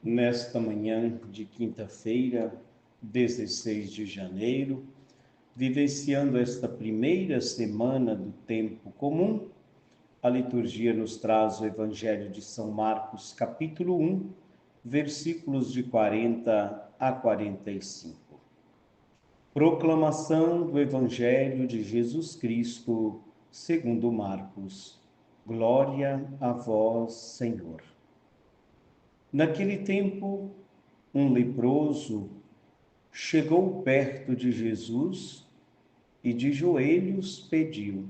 nesta manhã de quinta-feira, 16 de janeiro, vivenciando esta primeira semana do tempo comum. A liturgia nos traz o Evangelho de São Marcos, capítulo 1, versículos de 40 a 45. Proclamação do Evangelho de Jesus Cristo, segundo Marcos. Glória a vós, Senhor. Naquele tempo, um leproso chegou perto de Jesus e de joelhos pediu: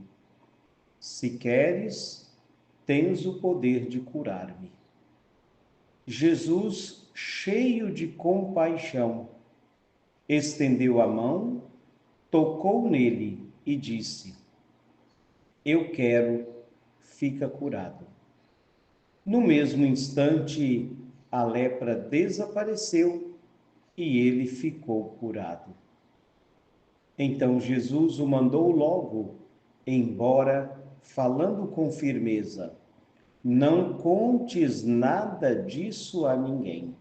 Se queres, tens o poder de curar-me. Jesus, cheio de compaixão, estendeu a mão, tocou nele e disse: Eu quero, fica curado. No mesmo instante, a lepra desapareceu e ele ficou curado. Então Jesus o mandou logo embora, falando com firmeza: Não contes nada disso a ninguém.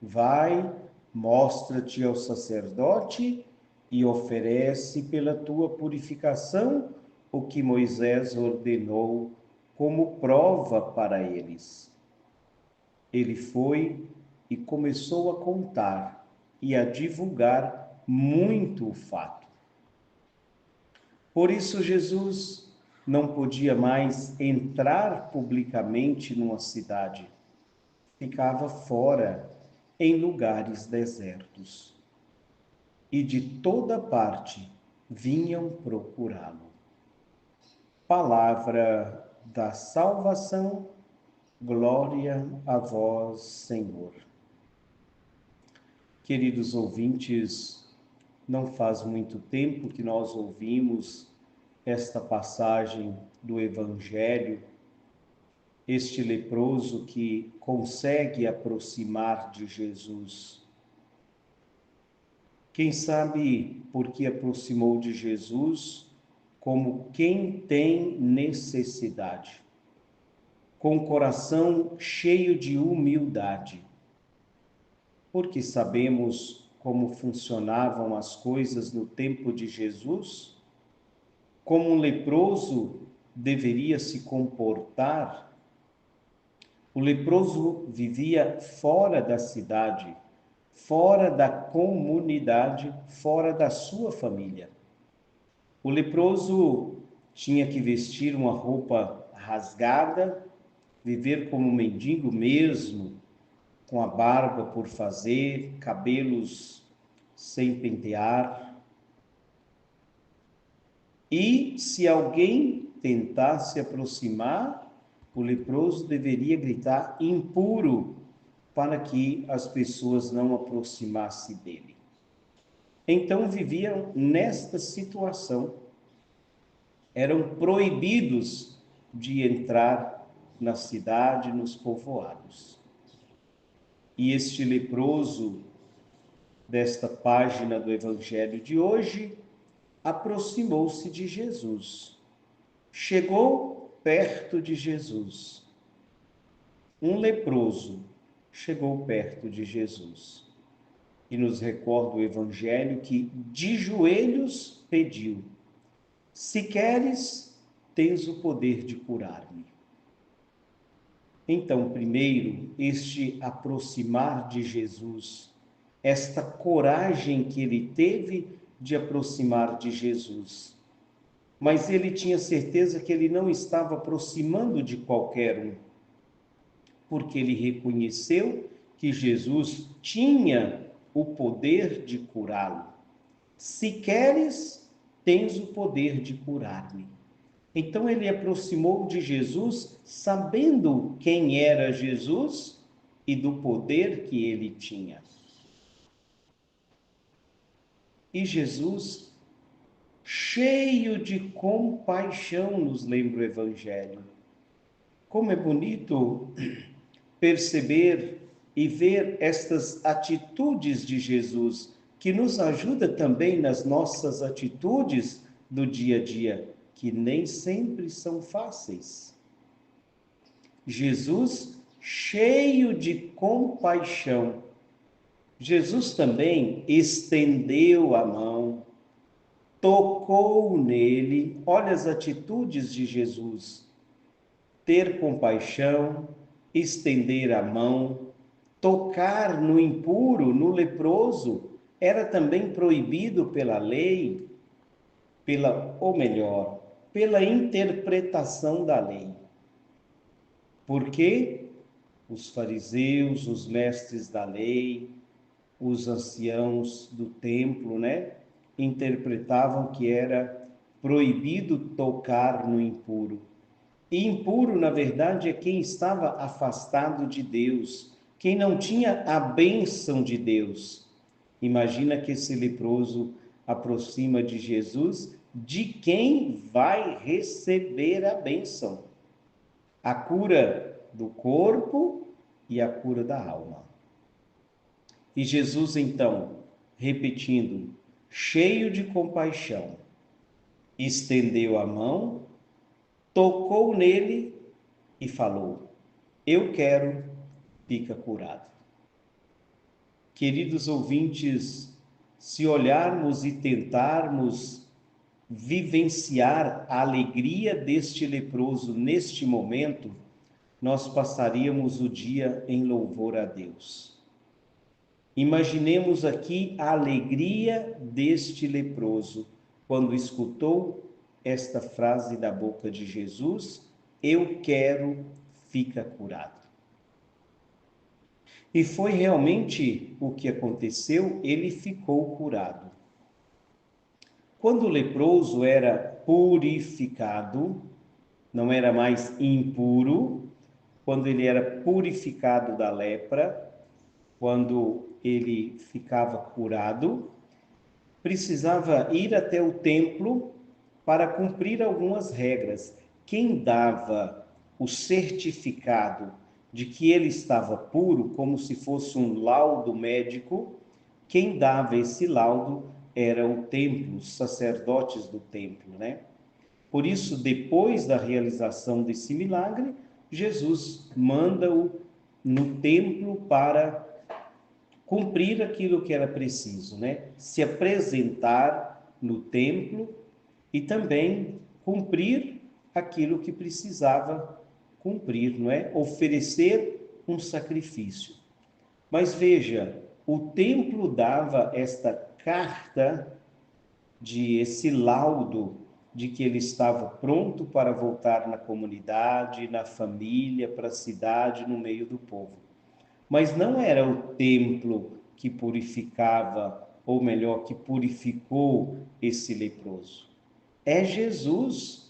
Vai, mostra-te ao sacerdote e oferece pela tua purificação o que Moisés ordenou como prova para eles. Ele foi e começou a contar e a divulgar muito o fato. Por isso, Jesus não podia mais entrar publicamente numa cidade. Ficava fora, em lugares desertos. E de toda parte vinham procurá-lo. Palavra da salvação, glória a vós, Senhor. Queridos ouvintes, não faz muito tempo que nós ouvimos esta passagem do Evangelho, este leproso que consegue aproximar de Jesus. Quem sabe porque aproximou de Jesus como quem tem necessidade, com o coração cheio de humildade, porque sabemos como funcionavam as coisas no tempo de Jesus, como um leproso deveria se comportar. O leproso vivia fora da cidade, fora da comunidade, fora da sua família. O leproso tinha que vestir uma roupa rasgada, viver como um mendigo mesmo, com a barba por fazer, cabelos sem pentear. E se alguém tentasse aproximar, o leproso deveria gritar impuro para que as pessoas não aproximassem dele. Então viviam nesta situação. Eram proibidos de entrar na cidade, nos povoados. E este leproso, desta página do Evangelho de hoje, aproximou-se de Jesus. Chegou perto de Jesus. Um leproso chegou perto de Jesus. E nos recorda o Evangelho que de joelhos pediu: Se queres, tens o poder de curar-me. Então, primeiro, este aproximar de Jesus, esta coragem que ele teve de aproximar de Jesus. Mas ele tinha certeza que ele não estava aproximando de qualquer um, porque ele reconheceu que Jesus tinha o poder de curá-lo. Se queres, tens o poder de curar-me. Então ele aproximou de Jesus, sabendo quem era Jesus e do poder que ele tinha. E Jesus, cheio de compaixão, nos lembra o Evangelho. Como é bonito perceber e ver estas atitudes de Jesus, que nos ajuda também nas nossas atitudes do dia a dia, que nem sempre são fáceis. Jesus, cheio de compaixão, Jesus também estendeu a mão, tocou nele. Olha as atitudes de Jesus: ter compaixão, estender a mão, tocar no impuro, no leproso, era também proibido pela lei, ou melhor, pela interpretação da lei. Porque os fariseus, os mestres da lei, os anciãos do templo, interpretavam que era proibido tocar no impuro. E impuro, na verdade, é quem estava afastado de Deus, quem não tinha a bênção de Deus. Imagina que esse leproso aproxima de Jesus, de quem vai receber a bênção, a cura do corpo e a cura da alma. E Jesus, então, repetindo, cheio de compaixão, estendeu a mão, tocou nele e falou: eu quero, fica curado. Queridos ouvintes, se olharmos e tentarmos vivenciar a alegria deste leproso neste momento, nós passaríamos o dia em louvor a Deus. Imaginemos aqui a alegria deste leproso quando escutou esta frase da boca de Jesus: eu quero, fica curado. E foi realmente o que aconteceu, ele ficou curado. Quando o leproso era purificado, não era mais impuro, quando ele era purificado da lepra, quando ele ficava curado, precisava ir até o templo para cumprir algumas regras. Quem dava o certificado de que ele estava puro, como se fosse um laudo médico, quem dava esse laudo era o templo, os sacerdotes do templo, Por isso, depois da realização desse milagre, Jesus manda-o no templo para cumprir aquilo que era preciso, Se apresentar no templo e também cumprir aquilo que precisava cumprir, Oferecer um sacrifício. Mas veja, o templo dava esta carta esse laudo de que ele estava pronto para voltar na comunidade, na família, para a cidade, no meio do povo. Mas não era o templo que purificava, ou melhor, que purificou esse leproso. É Jesus.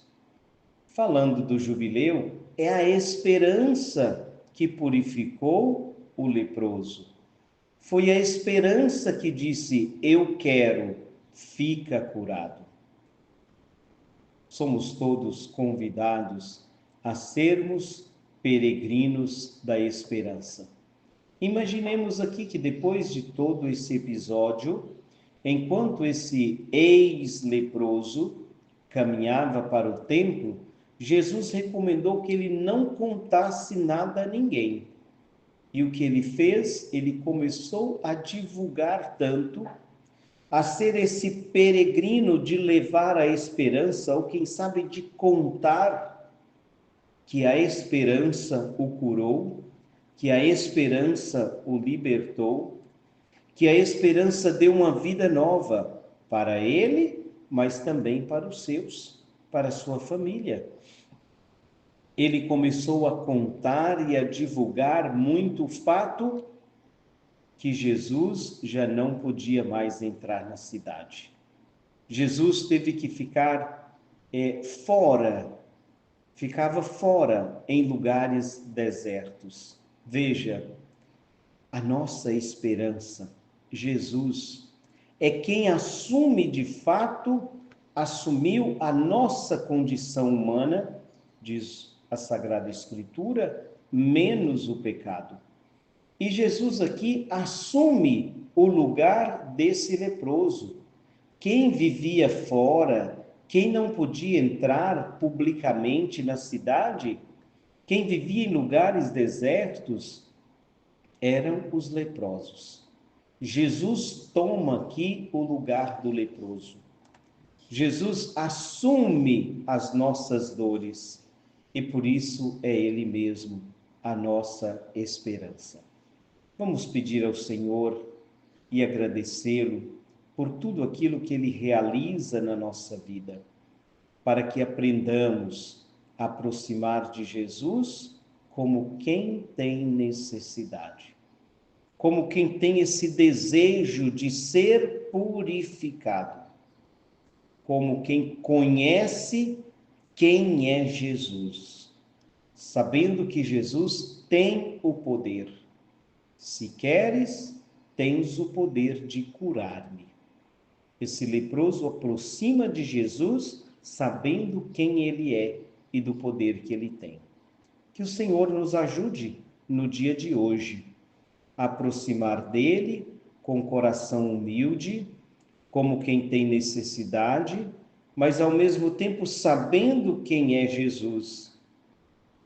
Falando do jubileu, é a esperança que purificou o leproso. Foi a esperança que disse: eu quero, fica curado. Somos todos convidados a sermos peregrinos da esperança. Imaginemos aqui que depois de todo esse episódio, enquanto esse ex-leproso caminhava para o templo, Jesus recomendou que ele não contasse nada a ninguém. E o que ele fez? Ele começou a divulgar tanto, a ser esse peregrino de levar a esperança, ou quem sabe de contar que a esperança o curou, que a esperança o libertou, que a esperança deu uma vida nova para ele, mas também para os seus, para a sua família. Ele começou a contar e a divulgar muito o fato que Jesus já não podia mais entrar na cidade. Jesus teve que ficar fora, ficava fora em lugares desertos. Veja, a nossa esperança, Jesus, é quem assume de fato, assumiu a nossa condição humana, diz a Sagrada Escritura, menos o pecado. E Jesus aqui assume o lugar desse leproso. Quem vivia fora, quem não podia entrar publicamente na cidade, Quem vivia em lugares desertos eram os leprosos. Jesus toma aqui o lugar do leproso. Jesus assume as nossas dores e por isso é Ele mesmo a nossa esperança. Vamos pedir ao Senhor e agradecê-lo por tudo aquilo que Ele realiza na nossa vida, para que aprendamos a aproximar de Jesus como quem tem necessidade, como quem tem esse desejo de ser purificado, como quem conhece quem é Jesus, sabendo que Jesus tem o poder. Se queres, tens o poder de curar-me. Esse leproso aproxima de Jesus, sabendo quem ele é e do poder que ele tem. Que o Senhor nos ajude no dia de hoje a aproximar dele com coração humilde, como quem tem necessidade, mas ao mesmo tempo sabendo quem é Jesus.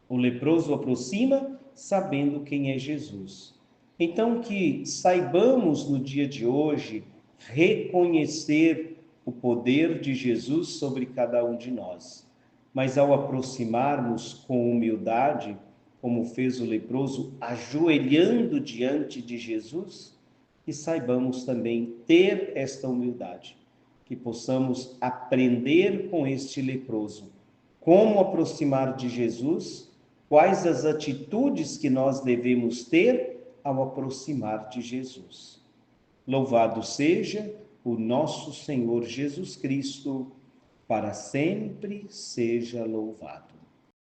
O leproso aproxima sabendo quem é Jesus. Então, que saibamos no dia de hoje reconhecer o poder de Jesus sobre cada um de nós. Mas ao aproximarmos com humildade, como fez o leproso, ajoelhando diante de Jesus, que saibamos também ter esta humildade, que possamos aprender com este leproso como aproximar de Jesus, quais as atitudes que nós devemos ter ao aproximar de Jesus. Louvado seja o nosso Senhor Jesus Cristo, para sempre seja louvado.